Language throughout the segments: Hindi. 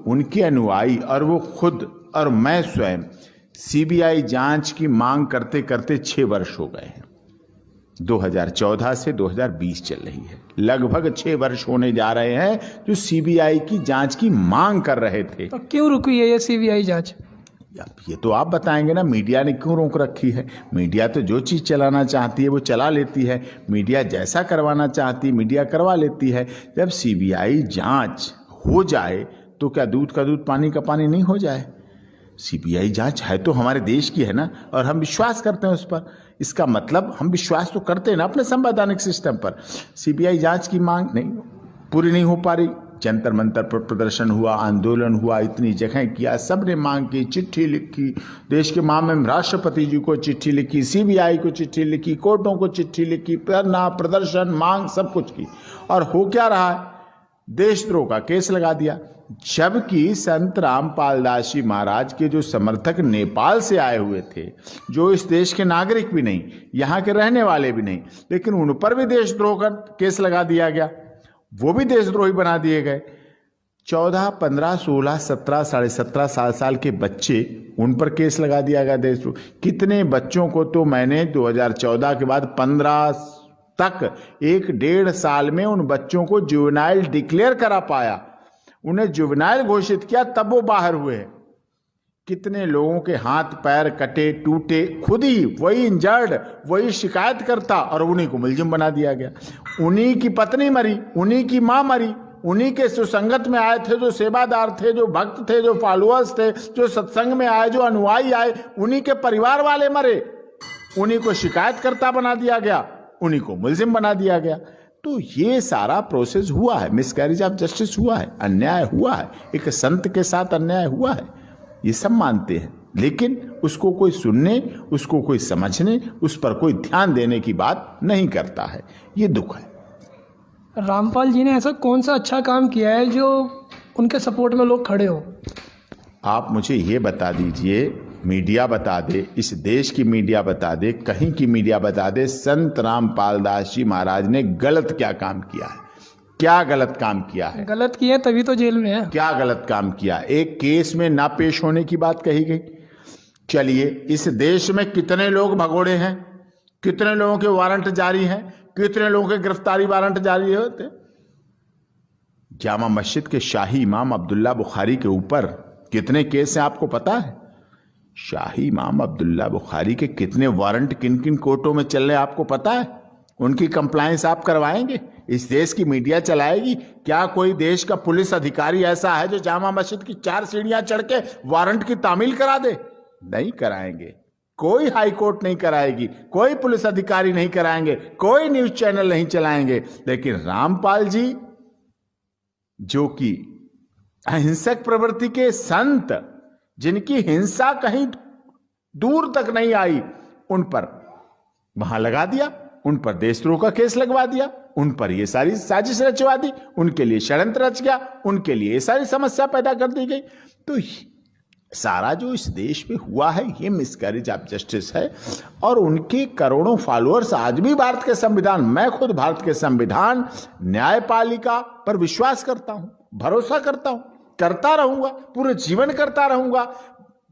उनके अनुयायी और वो खुद और मैं स्वयं सीबीआई जांच की मांग करते करते 6 वर्ष हो गए हैं। 2014 से 2020 चल रही है, लगभग 6 वर्ष होने जा रहे हैं जो सीबीआई की जांच की मांग कर रहे थे। तो क्यों रुकी है ये सीबीआई जांच? ये तो आप बताएंगे ना, मीडिया ने क्यों रोक रखी है। मीडिया तो जो चीज़ चलाना चाहती है वो चला लेती है, मीडिया जैसा करवाना चाहती है मीडिया करवा लेती है। जब सीबीआई जांच हो जाए तो क्या दूध का दूध पानी का पानी नहीं हो जाए? सीबीआई जांच है तो हमारे देश की है ना, और हम विश्वास करते हैं उस पर। इसका मतलब हम विश्वास तो करते हैं ना अपने संवैधानिक सिस्टम पर। सीबीआई जांच की मांग नहीं पूरी नहीं हो पा रही। जंतर मंतर पर प्रदर्शन हुआ, आंदोलन हुआ, इतनी जगह किया, सबने मांग की, चिट्ठी लिखी, देश के मामले में राष्ट्रपति जी को चिट्ठी लिखी, सीबीआई को चिट्ठी लिखी, कोर्टों को चिट्ठी लिखी, धरना प्रदर्शन मांग सब कुछ की, और हो क्या रहा है? देशद्रोह का केस लगा दिया। जबकि संत रामपाल दास जी महाराज के जो समर्थक नेपाल से आए हुए थे, जो इस देश के नागरिक भी नहीं, यहाँ के रहने वाले भी नहीं, लेकिन उन पर भी देशद्रोह का केस लगा दिया गया, वो भी देशद्रोही बना दिए गए। 14, 15, 16, 17, 17.5 साल के बच्चे, उन पर केस लगा दिया गया देशद्रोह। कितने बच्चों को तो मैंने 2014 के बाद 15 तक 1.5 साल में उन बच्चों को जुवेनाइल डिक्लेयर करा पाया, उन्हें जुवेनाइल घोषित किया, तब वो बाहर हुए। कितने लोगों के हाथ पैर कटे टूटे, खुद ही वही इंजर्ड, वही शिकायत करता, और उन्हीं को मुलजिम बना दिया गया। उन्हीं की पत्नी मरी, उन्हीं की मां मरी, उन्हीं के सुसंगत में आए थे, जो सेवादार थे, जो भक्त थे, जो फॉलोअर्स थे, जो सत्संग में आए, जो अनुयायी आए, उन्हीं के परिवार वाले मरे, उन्हीं को शिकायतकर्ता बना दिया गया, उन्हीं को मुलजिम बना दिया गया। तो ये सारा प्रोसेस हुआ है, मिसकैरेज ऑफ जस्टिस हुआ है, अन्याय हुआ है, एक संत के साथ अन्याय हुआ है, ये सब मानते हैं। लेकिन उसको कोई सुनने, उसको कोई समझने, उस पर कोई ध्यान देने की बात नहीं करता है। ये दुख है। रामपाल जी ने ऐसा कौन सा अच्छा काम किया है जो उनके सपोर्ट में लोग खड़े हो? आप मुझे ये बता दीजिए, मीडिया बता दे, इस देश की मीडिया बता दे, कहीं की मीडिया बता दे, संत रामपाल दास जी महाराज ने गलत क्या काम किया है? क्या गलत काम किया है? गलत किया तभी तो जेल में है। क्या गलत काम किया? एक केस में ना पेश होने की बात कही गई। चलिए, इस देश में कितने लोग भगोड़े हैं, कितने लोगों के वारंट जारी हैं, कितने लोगों के गिरफ्तारी वारंट जारी होते? जामा मस्जिद के शाही इमाम अब्दुल्ला बुखारी के ऊपर कितने केस हैं आपको पता है? शाही इमाम अब्दुल्ला बुखारी के कितने वारंट किन किन कोर्टों में चल रहे आपको पता है? उनकी कंप्लायंस आप करवाएंगे? इस देश की मीडिया चलाएगी? क्या कोई देश का पुलिस अधिकारी ऐसा है जो जामा मस्जिद की 4 सीढ़ियां चढ़ के वारंट की तामील करा दे? नहीं कराएंगे। कोई हाई कोर्ट नहीं कराएगी, कोई पुलिस अधिकारी नहीं कराएंगे, कोई न्यूज चैनल नहीं चलाएंगे। लेकिन रामपाल जी, जो कि अहिंसक प्रवृत्ति के संत, जिनकी हिंसा कहीं दूर तक नहीं आई, उन पर वहां लगा दिया, उन पर देशद्रोह का केस लगवा दिया, उन पर ये सारी साजिश रचवा दी, उनके लिए षड्यंत्र रच गया, उनके लिए ये सारी समस्या पैदा कर दी गई। तो सारा जो इस देश में हुआ है ये मिसकैरेज ऑफ जस्टिस है। और उनके करोड़ों फॉलोअर्स आज भी भारत के संविधान, मैं खुद भारत के संविधान, न्यायपालिका पर विश्वास करता हूं, भरोसा करता हूं, करता रहूंगा, पूरे जीवन करता रहूंगा,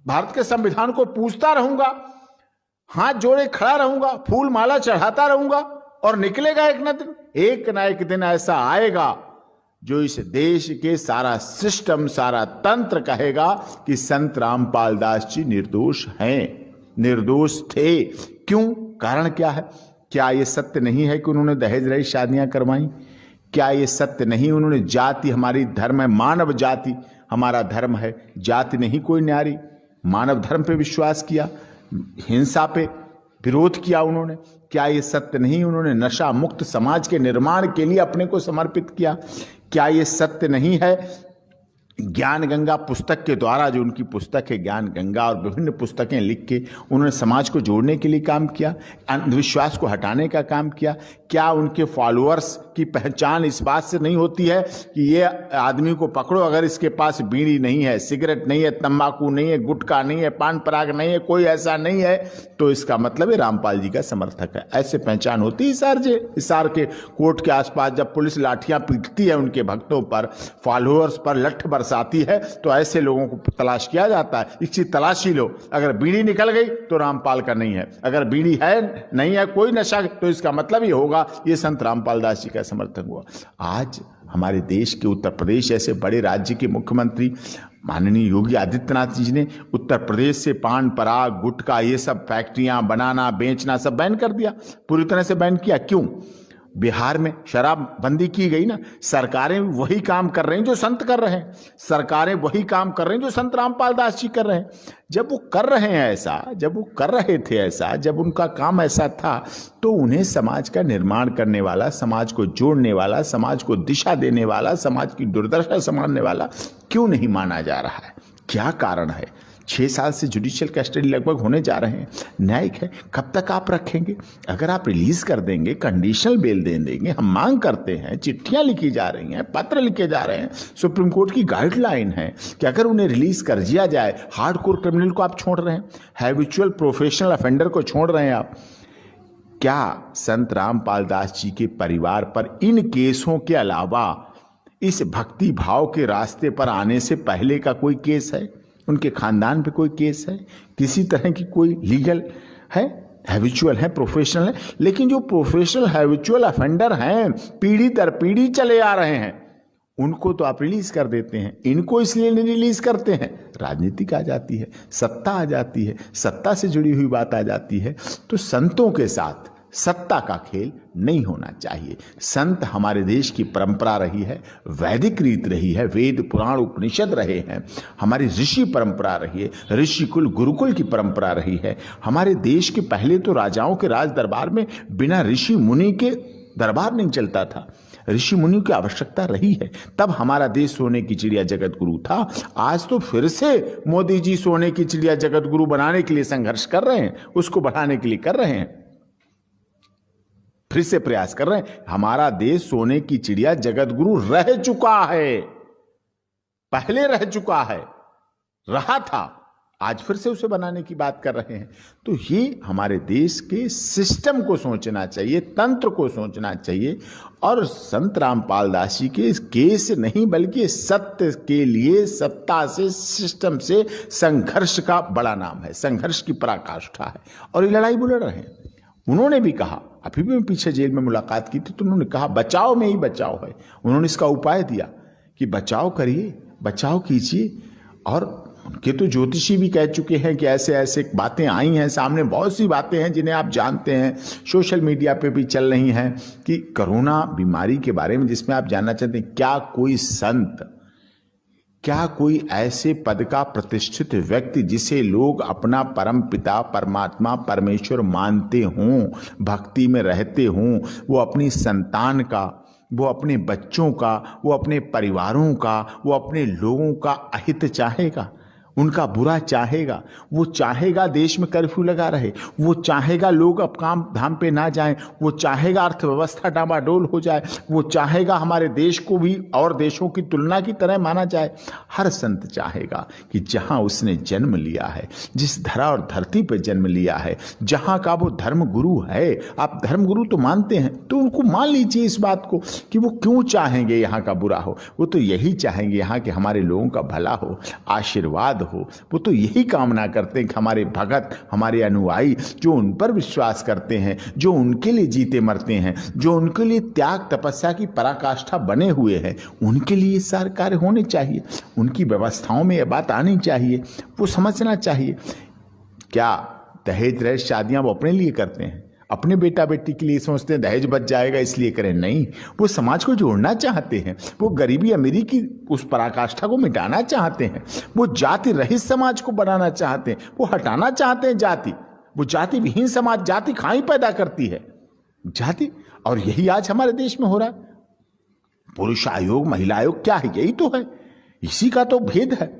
भारत के संविधान को पूछता रहूंगा, हाथ जोड़े खड़ा रहूंगा, फूल माला चढ़ाता रहूंगा। और निकलेगा एक ना एक दिन ऐसा आएगा जो इस देश के सारा सिस्टम, सारा तंत्र कहेगा कि संत रामपाल दास जी निर्दोष हैं, निर्दोष थे। क्यों? कारण क्या है? क्या ये सत्य नहीं है कि उन्होंने दहेज रहित शादियां करवाई? क्या ये सत्य नहीं उन्होंने जाति, हमारी धर्म है मानव जाति, हमारा धर्म है जाति नहीं कोई न्यारी, मानव धर्म पे विश्वास किया, हिंसा पे विरोध किया उन्होंने? क्या ये सत्य नहीं उन्होंने नशा मुक्त समाज के निर्माण के लिए अपने को समर्पित किया? क्या ये सत्य नहीं है ज्ञान गंगा पुस्तक के द्वारा, जो उनकी पुस्तक है ज्ञान गंगा, और विभिन्न पुस्तकें लिख के उन्होंने समाज को जोड़ने के लिए काम किया, अंधविश्वास को हटाने का काम किया? क्या उनके फॉलोअर्स की पहचान इस बात से नहीं होती है कि ये आदमी को पकड़ो, अगर इसके पास बीड़ी नहीं है, सिगरेट नहीं है, तंबाकू नहीं है, गुटखा नहीं है, पान पराग नहीं है, कोई ऐसा नहीं है, तो इसका मतलब है रामपाल जी का समर्थक है? ऐसे पहचान होती है हिसार के कोर्ट के आसपास जब पुलिस लाठियां पीटती है उनके भक्तों पर, फॉलोअर्स पर, लठ बरसाती है तो ऐसे लोगों को तलाश किया जाता है, इसकी तलाशी लो। अगर बीड़ी निकल गई तो रामपाल का नहीं है, अगर बीड़ी है नहीं है कोई नशा तो इसका मतलब ये होगा ये संत रामपाल दास जी का समर्थन हुआ। आज हमारे देश के उत्तर प्रदेश जैसे बड़े राज्य के मुख्यमंत्री माननीय योगी आदित्यनाथ जी ने उत्तर प्रदेश से पान पराग गुटखा ये सब फैक्ट्रियां बनाना बेचना सब बैन कर दिया, पूरी तरह से बैन किया। क्यों? बिहार में शराब बंदी की गई ना, सरकारें वही काम कर रही हैं जो संत कर रहे हैं, सरकारें वही काम कर रही हैं जो संत रामपाल दास जी कर रहे हैं। जब वो कर रहे हैं ऐसा, जब वो कर रहे थे ऐसा, जब उनका काम ऐसा था तो उन्हें समाज का निर्माण करने वाला, समाज को जोड़ने वाला, समाज को दिशा देने वाला, समाज की दुर्दशा संभालने वाला क्यों नहीं माना जा रहा है? क्या कारण है? 6 साल से जुडिशियल कस्टडी लगभग होने जा रहे हैं, न्यायिक है, कब तक आप रखेंगे? अगर आप रिलीज कर देंगे, कंडीशनल बेल दे देंगे, हम मांग करते हैं, चिट्ठियां लिखी जा रही हैं, पत्र लिखे जा रहे हैं, सुप्रीम कोर्ट की गाइडलाइन है कि अगर उन्हें रिलीज कर दिया जाए, हार्डकोर क्रिमिनल को आप छोड़ रहे हैं, हैबिचुअल प्रोफेशनल ऑफेंडर को छोड़ रहे हैं आप। क्या संत रामपाल दास जी के परिवार पर इन केसों के अलावा इस भक्ति भाव के रास्ते पर आने से पहले का कोई केस है? उनके खानदान पे कोई केस है? किसी तरह की कोई लीगल है? हैबिचुअल है, प्रोफेशनल है, लेकिन जो प्रोफेशनल हैबिचुअल ऑफेंडर हैं, पीढ़ी दर पीढ़ी चले आ रहे हैं, उनको तो आप रिलीज कर देते हैं। इनको इसलिए नहीं रिलीज करते हैं, राजनीतिक आ जाती है, सत्ता आ जाती है, सत्ता से जुड़ी हुई बात आ जाती है। तो संतों के साथ सत्ता का खेल नहीं होना चाहिए। संत हमारे देश की परंपरा रही है, वैदिक रीत रही है, वेद पुराण उपनिषद रहे हैं, हमारी ऋषि परंपरा रही है, ऋषिकुल गुरुकुल की परंपरा रही है। हमारे देश के पहले तो राजाओं के राज दरबार में बिना ऋषि मुनि के दरबार नहीं चलता था, ऋषि मुनि की आवश्यकता रही है, तब हमारा देश सोने की चिड़िया जगत गुरु था। आज तो फिर से मोदी जी सोने की चिड़िया जगत गुरु बनाने के लिए संघर्ष कर रहे हैं, उसको बढ़ाने के लिए कर रहे हैं, फिर से प्रयास कर रहे हैं। हमारा देश सोने की चिड़िया जगत गुरु रह चुका है, पहले रह चुका है, रहा था, आज फिर से उसे बनाने की बात कर रहे हैं। तो ये हमारे देश के सिस्टम को सोचना चाहिए, तंत्र को सोचना चाहिए। और संत रामपाल दास जी के इस केस नहीं बल्कि सत्य के लिए सत्ता से, सिस्टम से संघर्ष का बड़ा नाम है, संघर्ष की पराकाष्ठा है, और ये लड़ाई वो लड़ रहे हैं। उन्होंने भी कहा, अभी भी मैं पीछे जेल में मुलाकात की थी तो उन्होंने कहा बचाव में ही बचाव है। उन्होंने इसका उपाय दिया कि बचाव करिए, बचाव कीजिए। और उनके तो ज्योतिषी भी कह चुके हैं कि ऐसे ऐसे बातें आई हैं सामने, बहुत सी बातें हैं जिन्हें आप जानते हैं, सोशल मीडिया पे भी चल रही हैं कि कोरोना बीमारी के बारे में, जिसमें आप जानना चाहते हैं क्या कोई संत, क्या कोई ऐसे पद का प्रतिष्ठित व्यक्ति जिसे लोग अपना परम पिता परमात्मा परमेश्वर मानते हों, भक्ति में रहते हों, वो अपनी संतान का, वो अपने बच्चों का, वो अपने परिवारों का, वो अपने लोगों का अहित चाहेगा, उनका बुरा चाहेगा? वो चाहेगा देश में कर्फ्यू लगा रहे, वो चाहेगा लोग अब काम धाम पे ना जाएं, वो चाहेगा अर्थव्यवस्था डामाडोल हो जाए, वो चाहेगा हमारे देश को भी और देशों की तुलना की तरह माना जाए। हर संत चाहेगा कि जहां उसने जन्म लिया है, जिस धरा और धरती पर जन्म लिया है, जहां का वो धर्म गुरु है, आप धर्म गुरु तो मानते हैं तो उनको मान लीजिए इस बात को कि वो क्यों चाहेंगे यहाँ का बुरा हो। वो तो यही चाहेंगे यहाँ के हमारे लोगों का भला हो, आशीर्वाद हो। वो तो यही कामना करते हैं कि हमारे भगत, हमारे अनुयायी जो उन पर विश्वास करते हैं, जो उनके लिए जीते मरते हैं, जो उनके लिए त्याग तपस्या की पराकाष्ठा बने हुए हैं, उनके लिए सारे कार्य होने चाहिए, उनकी व्यवस्थाओं में यह बात आनी चाहिए, वो समझना चाहिए। क्या दहेज रहित शादियां वो अपने लिए करते हैं, अपने बेटा बेटी के लिए सोचते हैं दहेज बच जाएगा इसलिए करें? नहीं, वो समाज को जोड़ना चाहते हैं, वो गरीबी अमीरी की उस पराकाष्ठा को मिटाना चाहते हैं, वो जाति रहित समाज को बनाना चाहते हैं, वो हटाना चाहते हैं जाति, वो जाति विहीन समाज, जाति खाई पैदा करती है जाति। और यही आज हमारे देश में हो रहा है। पुरुष आयोग, महिला आयोग क्या है? यही तो है, इसी का तो भेद है।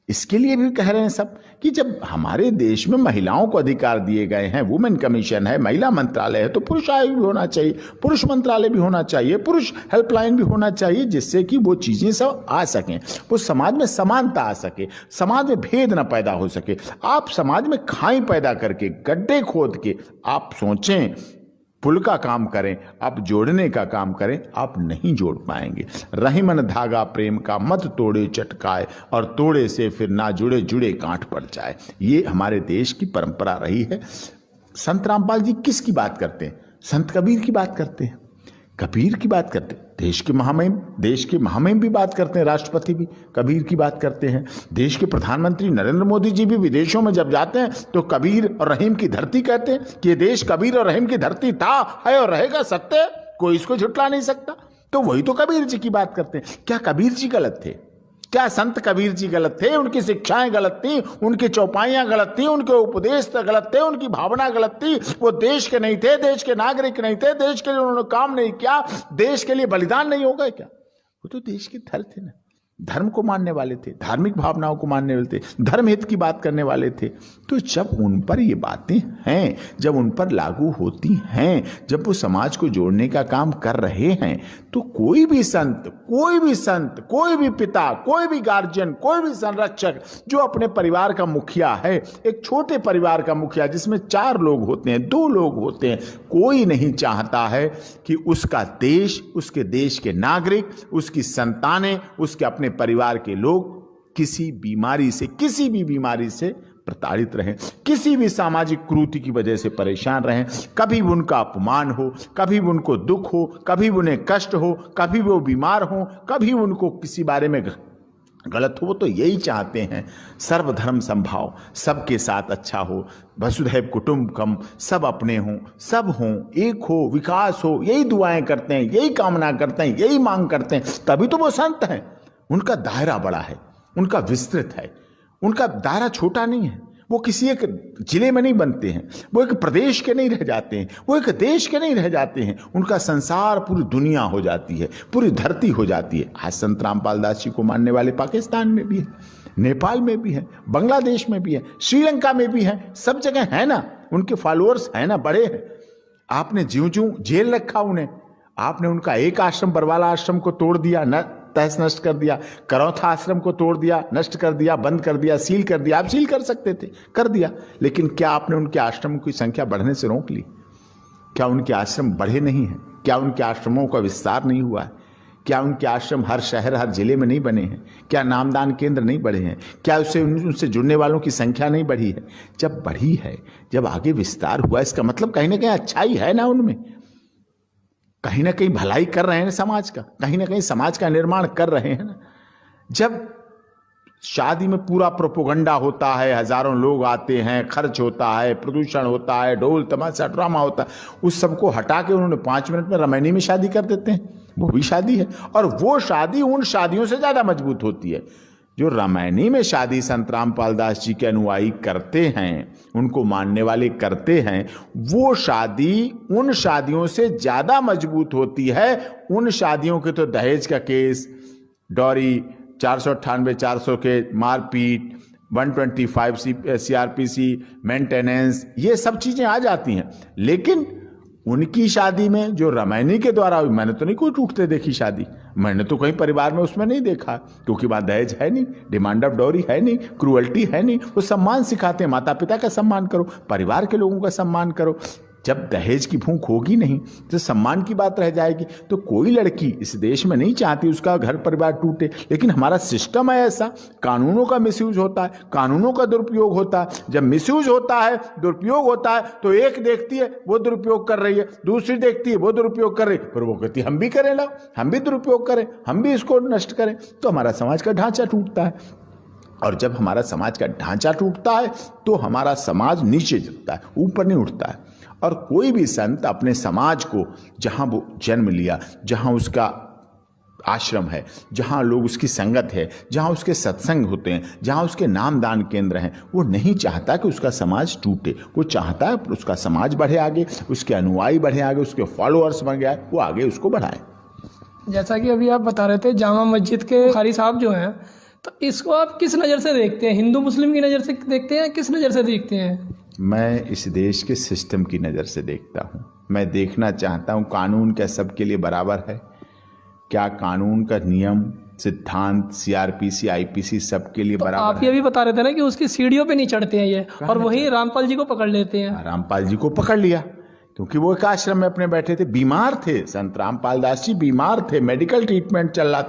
इसके लिए भी कह रहे हैं सब कि जब हमारे देश में महिलाओं को अधिकार दिए गए हैं, वुमेन कमीशन है, महिला मंत्रालय है, तो पुरुष आयोग भी होना चाहिए, पुरुष मंत्रालय भी होना चाहिए, पुरुष हेल्पलाइन भी होना चाहिए, जिससे कि वो चीजें सब आ सकें, वो समाज में समानता आ सके, समाज में भेद न पैदा हो सके। आप समाज में खाई पैदा करके, गड्ढे खोद के आप सोचें पुल का काम करें, आप जोड़ने का काम करें, आप नहीं जोड़ पाएंगे। रही मन धागा प्रेम का मत तोड़े चटकाए, और तोड़े से फिर ना जुड़े जुड़े गांठ पड़ जाए। ये हमारे देश की परंपरा रही है। संत रामपाल जी किसकी बात करते हैं? संत कबीर की बात करते हैं, कबीर की बात करते हैं। देश के महामहिम भी बात करते हैं, राष्ट्रपति भी कबीर की बात करते हैं। देश के प्रधानमंत्री नरेंद्र मोदी जी भी विदेशों में जब जाते हैं तो कबीर और रहीम की धरती कहते हैं कि ये देश कबीर और रहीम की धरती था, है और रहेगा, सत्य है, कोई इसको झुठला नहीं सकता। तो वही तो कबीर जी की बात करते हैं। क्या कबीर जी गलत थे? क्या संत कबीर जी गलत थे? उनकी शिक्षाएं गलत थी, उनकी चौपाइयां गलत थी, उनके उपदेश गलत थे, उनकी भावना गलत थी। वो देश के नहीं थे, देश के नागरिक नहीं थे, देश के लिए उन्होंने काम नहीं किया, देश के लिए बलिदान नहीं हो गए क्या? वो तो देश के धर थे ना, धर्म को मानने वाले थे, धार्मिक भावनाओं को मानने वाले थे, धर्महित की बात करने वाले थे। तो जब उन पर ये बातें हैं, जब उन पर लागू होती हैं, जब वो समाज को जोड़ने का काम कर रहे हैं, तो कोई भी संत, कोई भी पिता, कोई भी गार्जियन, कोई भी संरक्षक जो अपने परिवार का मुखिया है, एक छोटे परिवार का मुखिया जिसमें 4 लोग होते हैं, 2 लोग होते हैं, कोई नहीं चाहता है कि उसका देश, उसके देश के नागरिक, उसकी संतानें, उसके अपने परिवार के लोग किसी भी बीमारी से प्रताड़ित रहें, किसी भी सामाजिक कुरीति की वजह से परेशान रहें, कभी भी उनका अपमान हो, कभी भी उनको दुख हो, कभी भी उन्हें कष्ट हो, कभी वो बीमार हो, कभी उनको किसी बारे में गलत हो। वो तो यही चाहते हैं, सर्वधर्म संभाव, सबके साथ अच्छा हो, वसुधैव कुटुंबकम, सब अपने हों, सब हों, एक हो, विकास हो, यही दुआएं करते हैं, यही कामना करते हैं, यही मांग करते हैं। तभी तो वो संत हैं। उनका दायरा बड़ा है, उनका विस्तृत है, उनका दायरा छोटा नहीं है। वो किसी एक जिले में नहीं बनते हैं, वो एक प्रदेश के नहीं रह जाते हैं, वो एक देश के नहीं रह जाते हैं। उनका संसार पूरी दुनिया हो जाती है, पूरी धरती हो जाती है। आज संत रामपाल दास जी को मानने वाले पाकिस्तान में भी है, नेपाल में भी है, बांग्लादेश में भी है, श्रीलंका में भी है, सब जगह है ना। उनके फॉलोअर्स है ना, बड़े हैं। आपने ज्यों जेल रखा उन्हें, आपने उनका एक आश्रम, बरवाला आश्रम को तोड़ दिया, न तहस नष्ट कर दिया, करौथा आश्रम को तोड़ दिया, नष्ट कर दिया, बंद कर दिया, सील कर दिया। आप सील कर सकते थे, कर दिया, लेकिन क्या आपने उनके आश्रम की संख्या बढ़ने से रोक ली? क्या उनके आश्रम बढ़े नहीं हैं? क्या उनके आश्रमों का विस्तार नहीं हुआ है? क्या उनके आश्रम हर शहर, हर जिले में नहीं बने हैं? क्या नामदान केंद्र नहीं बढ़े हैं? क्या उनसे जुड़ने वालों की संख्या नहीं बढ़ी है? जब बढ़ी है, जब आगे विस्तार हुआ, इसका मतलब कहीं ना कहीं अच्छाई है ना उनमें, कहीं ना कहीं भलाई कर रहे हैं समाज का, कहीं ना कहीं समाज का निर्माण कर रहे हैं ना। जब शादी में पूरा प्रोपोगंडा होता है, हजारों लोग आते हैं, खर्च होता है, प्रदूषण होता है, ढोल तमाशा ड्रामा होता है, उस सबको हटा के उन्होंने 5 मिनट में रामायणी में शादी कर देते हैं। वो भी शादी है, और वो शादी उन शादियों से ज्यादा मजबूत होती है जो रामायणी में शादी संत रामपाल दास जी के अनुयायी करते हैं, उनको मानने वाले करते हैं। वो शादी उन शादियों से ज्यादा मजबूत होती है। उन शादियों के तो दहेज का केस, डॉरी, 498 400 के मारपीट, 125 CRPC, मेंटेनेंस, ये सब चीजें आ जाती हैं। लेकिन उनकी शादी में जो रामायणी के द्वारा हुई, मैंने तो नहीं कोई टूटते देखी शादी, मैंने तो कहीं परिवार में उसमें नहीं देखा, क्योंकि वहां दहेज है नहीं, डिमांड ऑफ डॉरी है नहीं, क्रूअल्टी है नहीं। वो सम्मान सिखाते हैं, माता पिता का सम्मान करो, परिवार के लोगों का सम्मान करो। जब दहेज की भूख होगी नहीं तो सम्मान की बात रह जाएगी। तो कोई लड़की इस देश में नहीं चाहती उसका घर परिवार टूटे, लेकिन हमारा सिस्टम है ऐसा, कानूनों का मिसयूज होता है, कानूनों का दुरुपयोग होता है। जब मिसयूज होता है, दुरुपयोग होता है, तो एक देखती है वो दुरुपयोग कर रही है, दूसरी देखती है वो दुरुपयोग कर रही है, फिर वो कहती है हम भी करें, लो हम भी दुरुपयोग करें, हम भी इसको नष्ट करें। तो हमारा समाज का ढांचा टूटता है, और जब हमारा समाज का ढांचा टूटता है तो हमारा समाज नीचे गिरता है, ऊपर नहीं उठता है। और कोई भी संत अपने समाज को, जहां वो जन्म लिया, जहां उसका आश्रम है, जहां लोग उसकी संगत है, जहां उसके सत्संग होते हैं, जहां उसके नामदान केंद्र हैं, वो नहीं चाहता कि उसका समाज टूटे। वो चाहता है उसका समाज बढ़े आगे, उसके अनुयायी बढ़े आगे, उसके फॉलोअर्स बन गए, वो आगे उसको बढ़ाए। जैसा कि अभी आप बता रहे थे जामा मस्जिद के बुखारी साहब जो हैं, तो इसको आप किस नज़र से देखते हैं? हिंदू मुस्लिम की नज़र से देखते हैं, किस नज़र से देखते हैं? मैं इस देश के सिस्टम की नज़र से देखता हूँ। मैं देखना चाहता हूँ कानून क्या सबके लिए बराबर है? क्या कानून का नियम, सिद्धांत, CRPC, IPC सबके लिए बराबर आप ये भी बता रहे थे ना कि उसकी सीढ़ियों पे नहीं चढ़ते हैं ये, और वही रामपाल जी को पकड़ लेते हैं। रामपाल जी को पकड़ लिया क्योंकि वो एक आश्रम में अपने बैठे थे, बीमार थे, संत रामपाल दास जी बीमार थे, मेडिकल ट्रीटमेंट चल रहा था।